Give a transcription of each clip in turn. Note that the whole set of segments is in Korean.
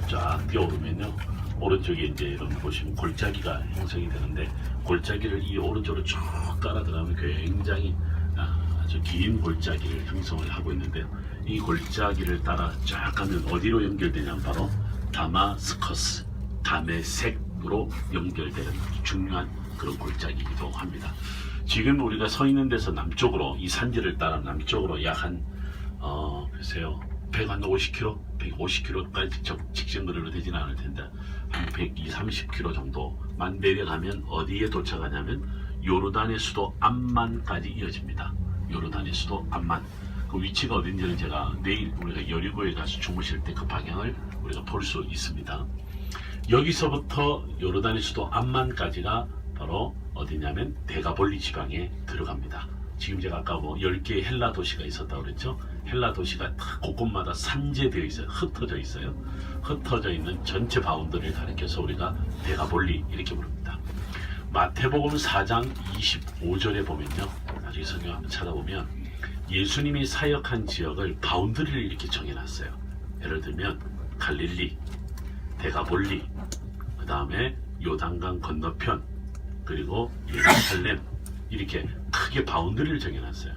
쫙 뛰어오르면요, 오른쪽에 이제 여러분 보시면 골짜기가 형성이 되는데, 골짜기를 이 오른쪽으로 쭉 따라 들어가면 굉장히 아주 긴 골짜기를 형성을 하고 있는데요, 이 골짜기를 따라 쫙 가면 어디로 연결되냐면 바로 다마스커스, 다메섹으로 연결되는 중요한 그런 골짜기이기도 합니다. 지금 우리가 서 있는 데서 남쪽으로, 이 산지를 따라 남쪽으로 약 한 글쎄요, 150km, 150km까지 직진거리로 되지는 않을 텐데 한 120, 30km 정도만 내려가면 어디에 도착하냐면 요르단의 수도 암만까지 이어집니다. 요르단의 수도 암만. 그 위치가 어딘지는 제가 내일 우리가 여리고에 가서 주무실 때 그 방향을 우리가 볼 수 있습니다. 여기서부터 요르단의 수도 암만까지가 바로 어디냐면 데가볼리 지방에 들어갑니다. 지금 제가 아까 뭐 10개의 헬라 도시가 있었다고 그랬죠. 헬라 도시가 다 곳곳마다 산재되어 있어요. 흩어져 있어요. 흩어져 있는 전체 바운드를 가리켜서 우리가 데가볼리 이렇게 부릅니다. 마태복음 4장 25절에 보면요, 나중에 성경 한번 찾아보면 예수님이 사역한 지역을 바운드리를 이렇게 정해놨어요. 예를 들면 갈릴리, 데가볼리, 그 다음에 요단강 건너편, 그리고 예루살렘, 이렇게 크게 바운드리를 정해놨어요.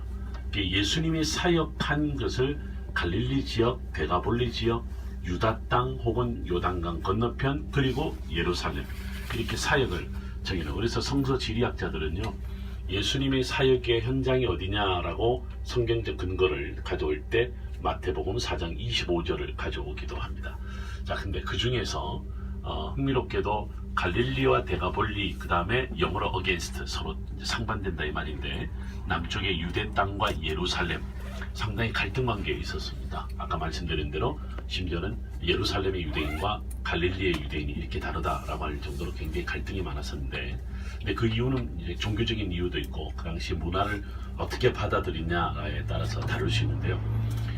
예수님이 사역한 것을 갈릴리 지역, 데가볼리 지역, 유다 땅 혹은 요단강 건너편, 그리고 예루살렘, 이렇게 사역을 정해놓고, 그래서 성서 지리학자들은요, 예수님의 사역의 현장이 어디냐라고 성경적 근거를 가져올 때 마태복음 4장 25절을 가져오기도 합니다. 자, 근데 그 중에서 흥미롭게도 갈릴리와 데가볼리, 그 다음에 영어로 against, 서로 상반된다 이 말인데, 남쪽의 유대 땅과 예루살렘, 상당히 갈등 관계에 있었습니다. 아까 말씀드린 대로 심지어는 예루살렘의 유대인과 갈릴리의 유대인이 이렇게 다르다라고 할 정도로 굉장히 갈등이 많았었는데, 근데 그 이유는 이제 종교적인 이유도 있고 그 당시 문화를 어떻게 받아들이냐에 따라서 다를 수 있는데요.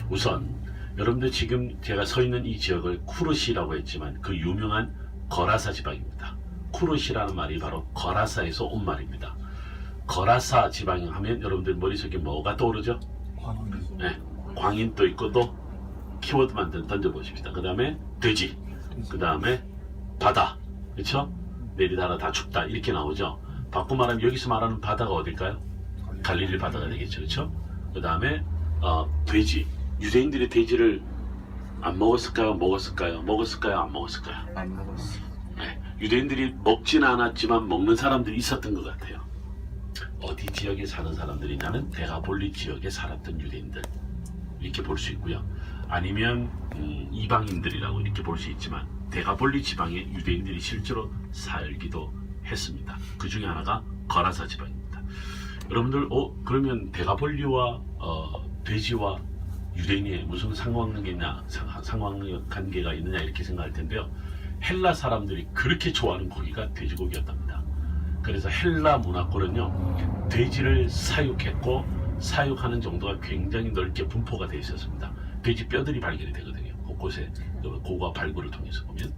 우선 여러분들 지금 제가 서 있는 이 지역을 쿠르시라고 했지만 그 유명한 거라사 지방입니다. 쿠르시라는 말이 바로 거라사에서 온 말입니다. 거라사 지방 하면 여러분들 머릿속에 뭐가 떠오르죠? 네, 광인도 있고, 또 키워드만 던져보십시다. 그 다음에 돼지, 그 다음에 바다, 그렇죠? 내리다가 다 춥다 이렇게 나오죠. 바꿔 말하면 여기서 말하는 바다가 어딜까요? 갈릴리 바다가 되겠죠, 그렇죠? 그 다음에 돼지, 유대인들이 돼지를 안 먹었을까요? 먹었을까요? 먹었을까요? 안 먹었을까요? 안 먹었어. 네, 유대인들이 먹지는 않았지만 먹는 사람들이 있었던 것 같아요. 어디 지역에 사는 사람들이냐면 데가볼리 지역에 살았던 유대인들, 이렇게 볼 수 있고요. 아니면 이방인들이라고 이렇게 볼 수 있지만 데가볼리 지방에 유대인들이 실제로 살기도 했습니다. 그 중에 하나가 거라사 지방입니다. 여러분들 그러면 데가볼리와 돼지와 유대인이 무슨 상관관계가 있느냐 이렇게 생각할 텐데요. 헬라 사람들이 그렇게 좋아하는 고기가 돼지고기였답니다. 그래서 헬라 문화권은요, 돼지를 사육했고 사육하는 정도가 굉장히 넓게 분포가 되어 있었습니다. 돼지 뼈들이 발견이 되거든요. 곳곳에 고고와 발굴을 통해서 보면.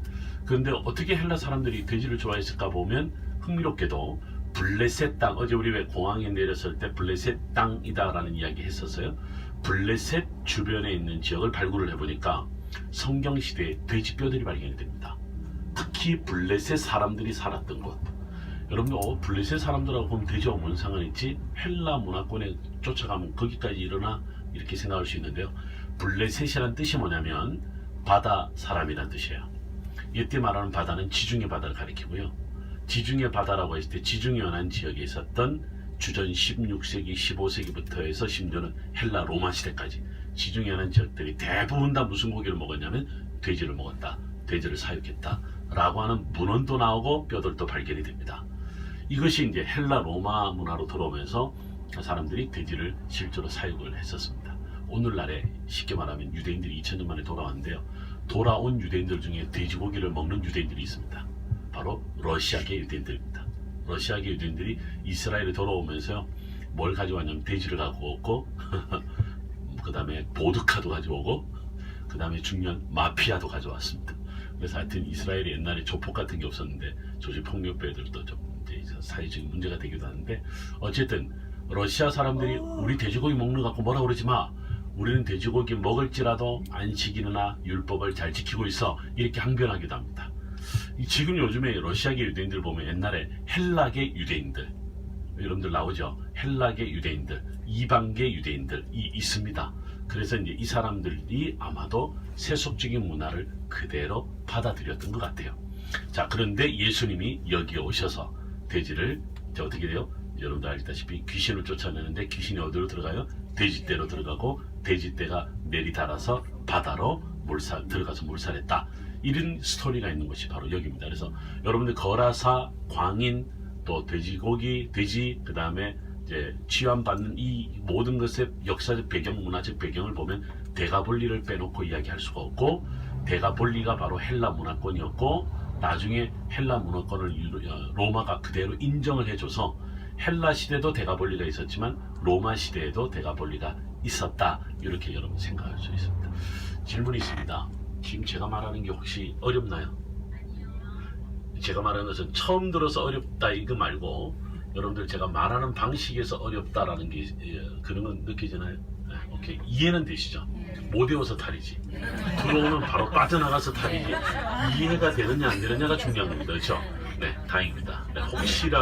그런데 어떻게 헬라 사람들이 돼지를 좋아했을까 보면 흥미롭게도 블레셋 땅, 어제 우리 왜 공항에 내렸을 때 블레셋 땅이다라는 이야기 했었어요. 블레셋 주변에 있는 지역을 발굴을 해보니까 성경시대에 돼지 뼈들이 발견이 됩니다. 특히 블레셋 사람들이 살았던 곳. 여러분들 블레셋 사람들하고 보면 돼지하고 뭔 상관이 있지? 헬라 문화권에 쫓아가면 거기까지 일어나? 이렇게 생각할 수 있는데요. 블레셋이란 뜻이 뭐냐면 바다 사람이란 뜻이에요. 이때 말하는 바다는 지중해 바다를 가리키고요. 지중해 바다라고 했을 때 지중해 연안 지역에 있었던 주전 16세기, 15세기부터 해서 심지어는 헬라 로마 시대까지 지중해 연안 지역들이 대부분 다 무슨 고기를 먹었냐면 돼지를 먹었다, 돼지를 사육했다 라고 하는 문헌도 나오고 뼈들도 발견이 됩니다. 이것이 이제 헬라 로마 문화로 들어오면서 사람들이 돼지를 실제로 사육을 했었습니다. 오늘날에 쉽게 말하면 유대인들이 2000년 만에 돌아왔는데요. 돌아온 유대인들 중에 돼지고기를 먹는 유대인들이 있습니다. 바로 러시아계 유대인들입니다. 러시아계 유대인들이 이스라엘에 돌아오면서 뭘 가져왔냐면 돼지를 갖고 오고 그 다음에 보드카도 가져오고 그 다음에 중요한 마피아도 가져왔습니다. 그래서 하여튼 이스라엘이 옛날에 조폭 같은 게 없었는데 조직폭력배들도 좀 이제 사회적인 문제가 되기도 하는데, 어쨌든 러시아 사람들이 우리 돼지고기 먹는 거 갖고 뭐라 그러지 마, 우리는 돼지고기 먹을지라도 안식일이나 율법을 잘 지키고 있어 이렇게 항변하기도 합니다. 지금 요즘에 러시아계 유대인들 보면 옛날에 헬라계 유대인들 여러분들 나오죠. 헬라계 유대인들, 이방계 유대인들이 있습니다. 그래서 이제 이 사람들이 아마도 세속적인 문화를 그대로 받아들였던 것 같아요. 자, 그런데 예수님이 여기에 오셔서 돼지를 어떻게 돼요? 여러분들 알다시피 귀신을 쫓아내는데 귀신이 어디로 들어가요? 돼지떼로 들어가고 돼지떼가 내리달아서 바다로 들어가서 몰살했다. 이런 스토리가 있는 것이 바로 여기입니다. 그래서 여러분들 거라사, 광인, 또 돼지고기, 돼지, 그 다음에 이제 취함받는 이 모든 것의 역사적 배경, 문화적 배경을 보면 대가볼리를 빼놓고 이야기할 수가 없고, 대가볼리가 바로 헬라 문화권이었고, 나중에 헬라 문화권을 로마가 그대로 인정을 해줘서 헬라 시대도 대가볼리가 있었지만 로마 시대에도 대가볼리가 있었다. 이렇게 여러분 생각할 수 있습니다. 질문이 있습니다. 지금 제가 말하는 게 혹시 어렵나요? 제가 말하는 것은 처음 들어서 어렵다 이거 말고 여러분들 제가 말하는 방식에서 어렵다라는 게 그런 건 느끼잖아요. 네, 오케이. 이해는 되시죠? 못 외워서 탈이지. 들어오면 바로 빠져나가서 탈이지. 이해가 되느냐 안 되느냐가 중요한 겁니다. 그렇죠? 네, 다행입니다. 네, 혹시라도